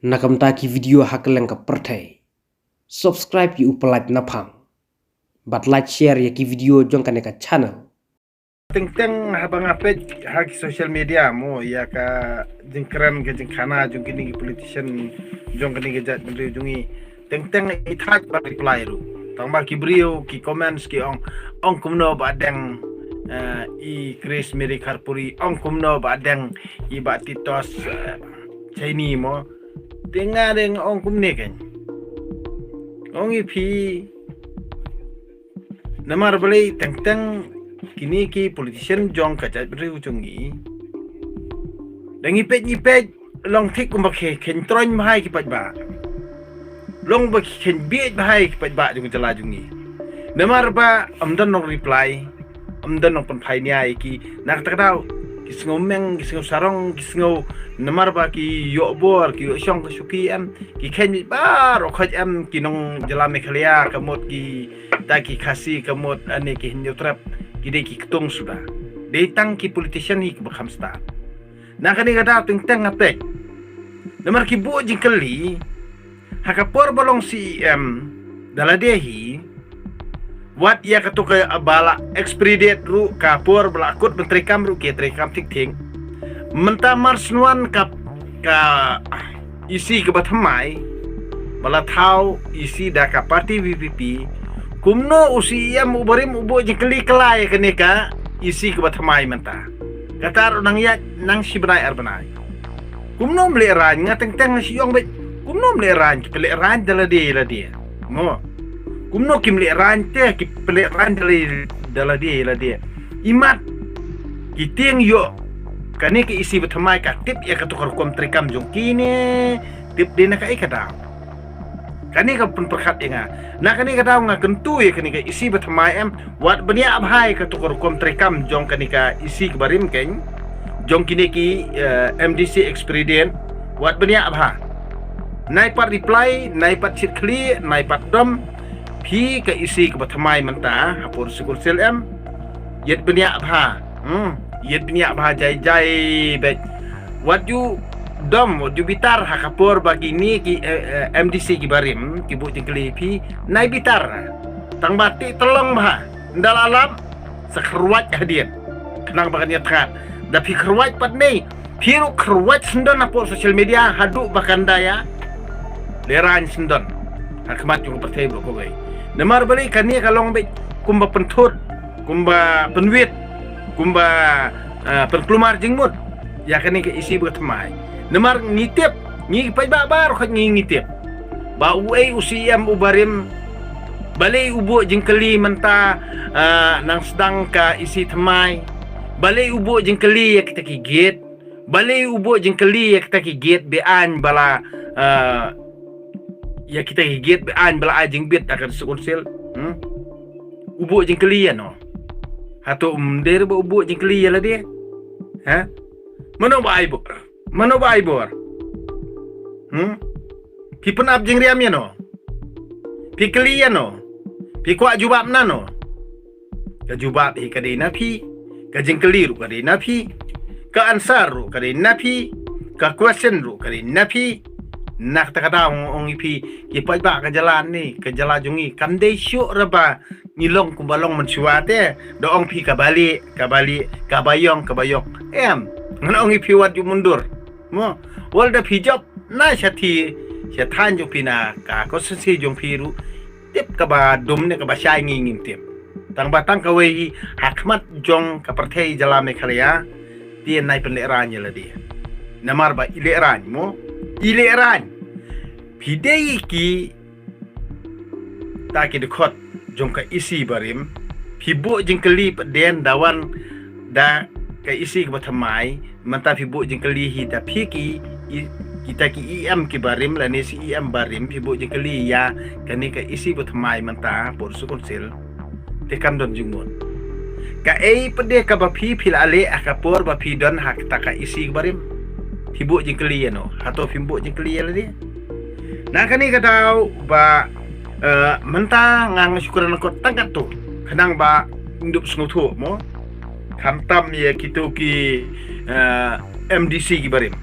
Nakamtaki video hakeleng ka pertai. Subscribe yu upalait napang. But like share ya ki video jong ka channel. Teng habang apet hak social media mo ya ka jengkran ke jengkana jong kini politician jong kini ke jat beli jungi teng ithat ba reply ru tang ba ki brio ki comments ki ong kumno ba deng I Chris Meri Karpuri ong kumno ba deng I ba titos Chinese mo dengar deng ong kumne kan ong ipi namar beli teng kini ki politician jong kajat beriu jungi dangi pet long tik kumbak ken tron mahai ki ba long ba ken biet mahai ki ba jung jala jungi namar ba amdan nong reply amdan nong panpai niai ki nak takdau ki ngomeng ki sarong ki namar ba ki yo bor ki syong ka suki am ki ken ba ro khaj am ki nong jala mekhalia kamot ki ta ki khasi kamot ane ki hinyo trap kide ki ketong sudah datang ki politician hi bakam sta na kani kada teng ape namar ki bo jingkeli hakapor bolong CM daladehi wat ya katuka abala expedite ru kapor belakut menteri kam ru ke trekam tik ting mentamar snuan ka isi ke bathamai bala thau isi da ka parti VVP kumno usiyam ubarim ubo jengkeli kelai kenika isi ke bathamai menta katar nang ya nang sibnai arbanai kumno meleran ngateng siong bet kumno meleran ki peleran dalade mo kumno ki meleran te ki peleran dalade imat kiting yo kanika isi bathamai ka tip ya katukar kom trekam jongkine tip dina ka ikada kani ka pun perkhat inga na kani ka daw nga kentu ya kani ka isi bathamai em wat bania abhai ka tukar kom trekam jong kani ka isi ka barim ken jong kini ki MDC expedient wat bania abha nai pat reply nai pat chit clear nai pat dom phi ka isi ka bathamai manta hapur sikul sel em yet bania abha yet bania abha jai bet what you dom du bitar hakapor bagi ni ki MDC ki barim ki bu jengkeli pi nai bitar tang bati telong bah ndal alam sakhruat hadian kenang bakan ya tkat da pi khruat pat nei piru khruat sendon apo social media hadu bakan daya leran sendon hakmat ju pertai bro ko gai namar bali kani kalong be kumba pentut kumba penwit kumba perkelumar jengmut ya kani ke isi bertemai namar ngitip ngi pai babar khat ngitip ba uai usiyam ubarim balai ubo jengkeli menta nang sedang ka isi temai balai ubo jengkeli ya kita kigit balai ubo jengkeli ya kita kigit bean bala ya kita kigit bean bala ajeng bit akan sekonsil ubo jengkeli ya no hato der ba ubo jengkeli ya lah dia ha mano ba ibu mano ba ibor pi penap jeng riam ya no pi kelian no pi kwa jubab na no ka jubab hi kadina pi ka jeng keliru kadina pi ka ansar ru kadina pi ka question ru kadina pi nak takada ong ipi ki pai ba ka jalan ni ka jala jungi kamdei syuk raba ngilong kumbalong mensuate do ong pi ka balik ka bayong em ngana ong ipi wat ju mundur mo wal da pi job na syati syatan ju pina ka ko sensi jong piru tip ka ba dum ne ka ba syai ngin tip tang batang ka wei hakmat jong ka perthei jala mekhalaya tien nai penleran ya la dia namar ba ileran mo ileran pidei ki ta ki dekot jong ka isi barim pibu jengkeli den dawan da ka isi ka bathamai manta pibu jengkeli hi da phiki kita ki EM ki barim la ne si EM barim pibu jengkeli ya kani ka isi bathamai manta por sukun sel tekam don jungmon ka pede ka ba phi ale akapor ba phi don hak ta ka isi barim pibu jengkeli ya no hato pibu jengkeli ya la dia na kani ka daw ba menta ngang syukuran ko tangkat tu kenang ba indup sengutu mo kamtam ya kitu ki MDC ki barim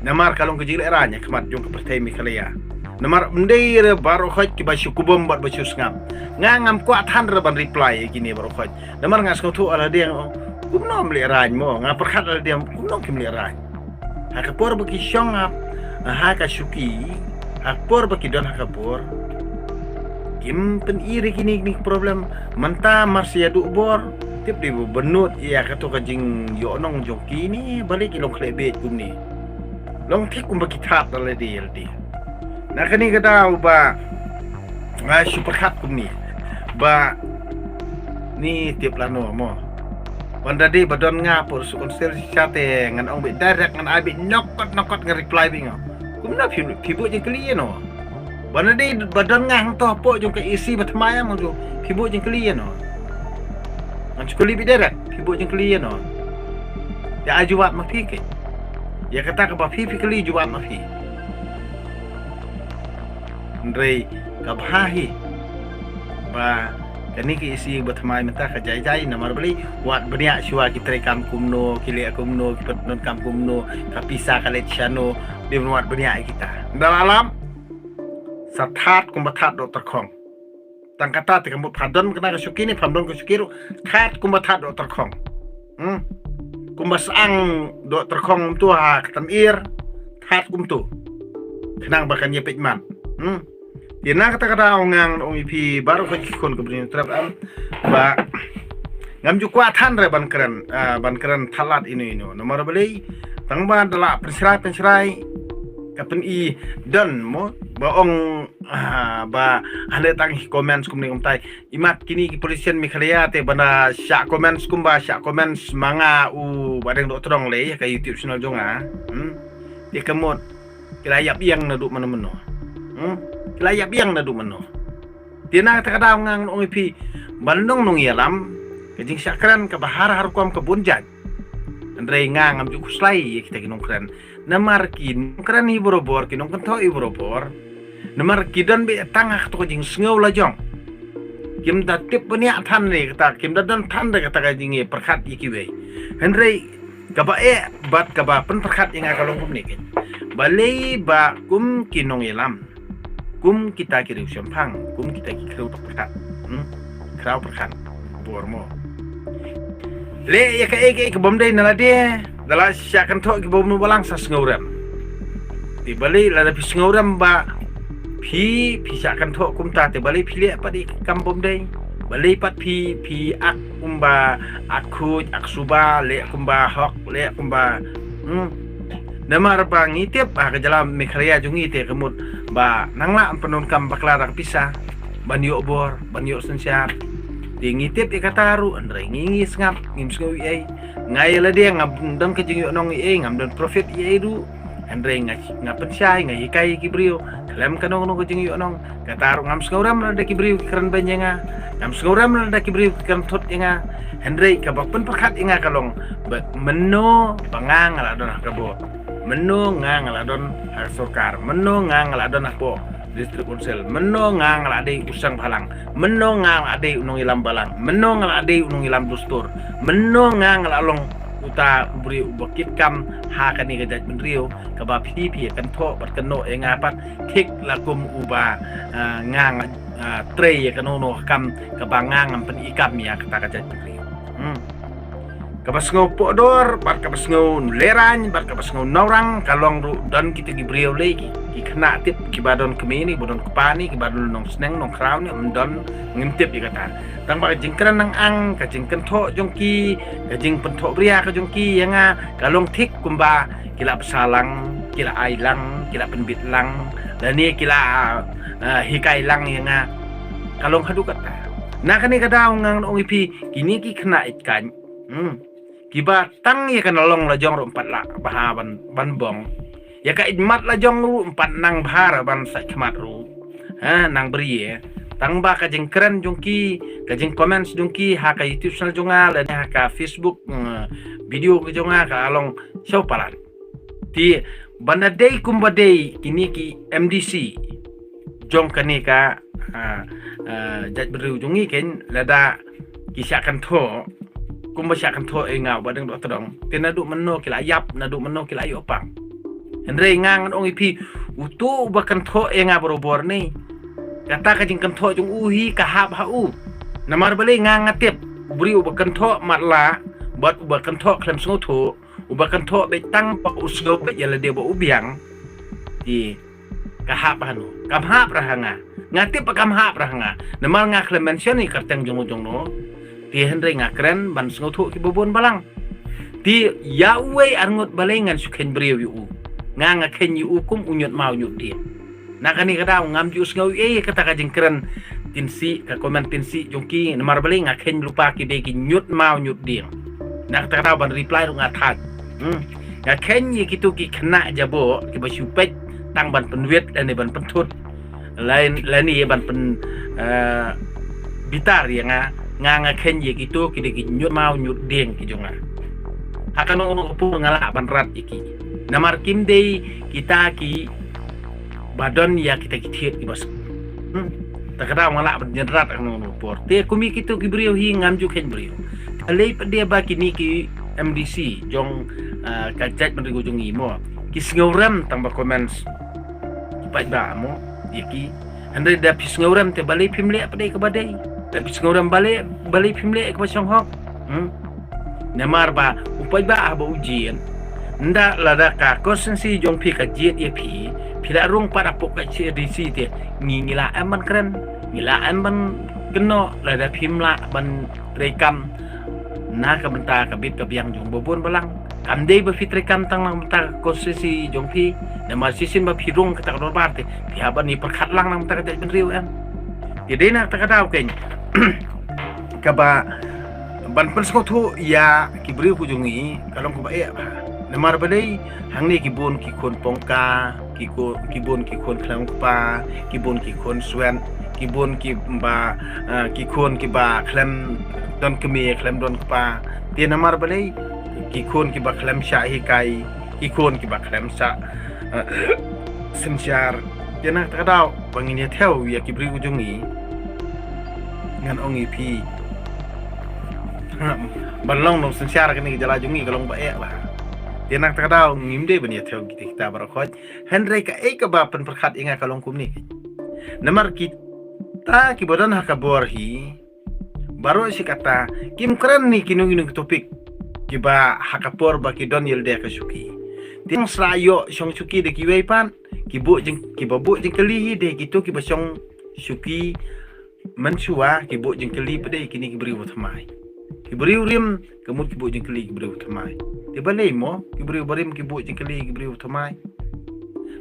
namar kalong kejil eranya kemat jong ke pertai Mikhalia namar mendai baru khoj ki basyu kubom bat basyu ngam ngam kuat han ban reply gini baru khoj namar ngas ko tu ala dia kumno meli rany mo perkhat ala dia kumno ki meli rany hakapor baki syong haka syuki hakapor baki don hakapor kim pen iri kini problem menta marsia du bor tip di benut ia kata kajing yo nong jongki ni balik ilong klebe kum ni long tik kum baki tap ala dia nah kini kata ba super kat kum ni ba ni tip lano mo wanda di badon ngapur sukonsel chat ngan ong be direct ngan abi nokot nge reply bingo kum na pibu je kli no wanda di badon ngang to po jong ke isi batmaya mo jo pibu je kli no ngan skuli bi direct pibu je kli no ya ajuat ma fi ke ya kata ka ba fi kli juat ma fi Ndrei kabhahi ba kani ki isi batmai menta ka jai namar beli wat benia syua ki trekam kumno kile kumno ki petnon kam kumno ka pisa ka lechano di wat benia kita dalam sathat kumbathat do terkhong tang kata te kamut phadon kana ka syuki ni phamdon ka syukiru khat kumbathat do terkhong kumbasang do terkhong tu ha katanir khat kumtu kenang bakan ye pekman Tina kata-kata ongang ongipi baru kekikon kebenin terap ba ngam ju kuatan re ban keren talat ini nomor beli tangba adalah penserai kapen i dan mo ba ong ba hale tang comments kumni umtai imat kini kepolisian Mikhalia te bana syak comments manga badeng dok terong le ka YouTube channel jonga dia kemot kilayap yang naduk mana-mana kilayap yang nadu mano tina kata ngang ongipi bandong nong yalam kejing sakran ka bahar harkom ke bunjat andre ngang am juk slai kita kinong kran namar kin kran hi borobor kinong kanto i borobor namar kidan be tangah to kejing sngau lajong kim da tip benia than ne kata kim da dan than da kata kejing perkhat ikiwe andre kaba bat kaba pen perkhat yang akalong kum ni balai ba kum kinong yalam kum kita kiri usampang kum kita kiri perkat kerau perkat bormo le ya ke bomdai nala dia dala syakan tok ke bomno balang sa ngauram ti bali la pi ngauram ba pi syakan tok kum ta te bali pile apa di kam bomdai bali pat pi ak kumba aku aksuba le kumba hok le kumba nama rabang itip ke jalan Mikhalia jungi te kemut ba nangla penon kam baklara pisah banyo bor banyo sensiap di ngitip ikataru andre ngingi ngap ngim sngui ai ngai la dia ngam ke jingi nong ai ngam don profit ai du andre ngapen syai ngai kai kibrio kalam kanong ke jingi nong kataru ngam sngauram la kibrio keren banyenga ngam sngauram la kibrio keren thot yenga andre kabapen perkat inga kalong menno pangang la don kabo meno ngang ladon Sokar, meno ngang ladon apo distrik konsel, meno ngang ladei usang balang, meno ngang ladei unong ilam balang, meno ngang ladei unong ilam dustur, meno ngang lalong uta beri ubakit kam ha kani gajat menrio kaba pipi kan tho bat kano engapat tik lakum uba ngang tre kanono kam kaba ngang pen ikam ya kata gajat menrio kabas ngau podor bat kabas ngau lerany bat kabas ngau naurang kalong ru dan kita gibriau lagi ki kena tip ki badon kemini bodon kepani ki badon nong sneng nong kraun ni don ngintip di kata tang ba jingkran nang ang ka jingkan tho jongki ka jing pentho bria ka jongki yanga kalong tik kumba kila pesalang kila ailang kila penbit lang dan ni kila hikai lang yanga kalong hadu kata nah kani kada ngang ong ipi kini ki kena ikan kiba tang ya kan long la jong empat la bahaban ban bong ya ka idmat la jong ru empat nang bahar ban sa khmat ru nang beri tang ba ka jeng keren jongki ka jeng comments jongki ha ka YouTube channel jonga la ha ka Facebook video ke jonga ka along show palan ti banda day kumba day kini ki MDC jong kani ka jaj beru jongi ken lada kisahkan tho kumba syakan tho ngau badeng dok tedong tinaduk meno kila yap naduk meno kila ayo pang Henry ngang ong ipi utu bakan tho enga borobor ni kata ka jing kan tho jung uhi ka hab hau namar bale ngang ngatip buri ubakan tho matla bat ubakan tho klem sngo tho ubakan tho be tang pa usgo be yala de bo ubiang di ka hab hanu kam hab rahanga ngatip pa kam hab rahanga namar nga klem mention ni karteng jung no ti Henry ngakren ban sngo tho ki bobon balang ti yawe arngot balengan sukhen brio yu nga ken yu kum unyot mau nyut dia nakani kada ngam ju sngo kata ka jing keren tinsi ka komen tinsi jongki namar bale nga ken lupa ki be ki nyut mau nyut dia nak kata ban reply nga thak nga ken yi kitu ki kena jabo ki ba supet tang ban penwet dan ban pentut lain ni ban pen bitar ya nga ken yi kitu ki de ki nyut mau nyut ding ki jonga akan upu ngala ban rat iki namar kim dei kita ki badon ya kita kitiet ki bas takada ngala ban jenrat ang upor te kumi kitu ki brio hi ngam ju ken brio alei dia ba kini ki MDC jong kajat menrigo jong imo ki sngoram tang ba comments pa ba mo iki andre da pis sngoram te balai pimle apa dei ke badai da pis sngoram balai pimle ke basong hok namar ba upai ba ujian nda lada ka konsensi jong pi ka jet ye pi pila rung para pok ka CDC te ngila aman keren ngila aman keno lada pimla ban rekam na ka benta ka bit ka biang jong bobon balang kam dei ba fitrekam tang nang benta konsensi jong pi na masisin ba pirung ka ta bar te pi haban ni perkhat lang nang ta ka ben riu am jadi na ta ka daw ken ka ba ban pensko thu ya ki bri pujungi kalong ko ba namar badai hang ni kibon ki kon pongka kibon ki kon klang pa kibon ki kon swen kibon ki ba ki kon ki ba klam don kemi klam don pa ti namar badai ki kon ki ba klam sha hi kai ki kon ki ba klam sa simsyar yana takadaw pangin ya theo ya ki bri ujungi ngan ongi pi balong no simsyar kini jala jungi kalong ba ba Tinak takadaw ngimde bani theo kita barakot Henry ka ka ba pen perkhat inga kalong kumni namar kita kibodan hakaborhi baru si kata kim keren ni kinung topik kiba hakapor ba ki don yel de ka suki ting srayo song suki de kiwei pan kibu jeng kibabu jeng kelihi de gitu kiba song suki mensua kibu jeng keli pede kini kibri utmai kibri urim kemut kibu jeng keli kibri utmai tiba lemo kibri barim kibu jeng keli kibri utmai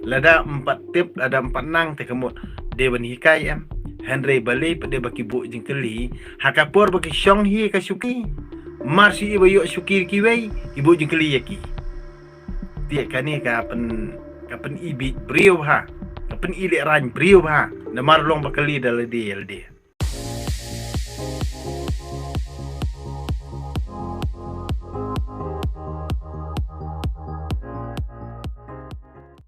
lada 4 tip lada 4 nang te kemut dewan hikai em Henry bali pede baki bu jeng keli hakapor baki song hi ka suki marsi iba yo suki kiwei kibu jeng keli yaki dia kani kapen ibi brio ha kapen ile ran brio ha namar long bakali dal dia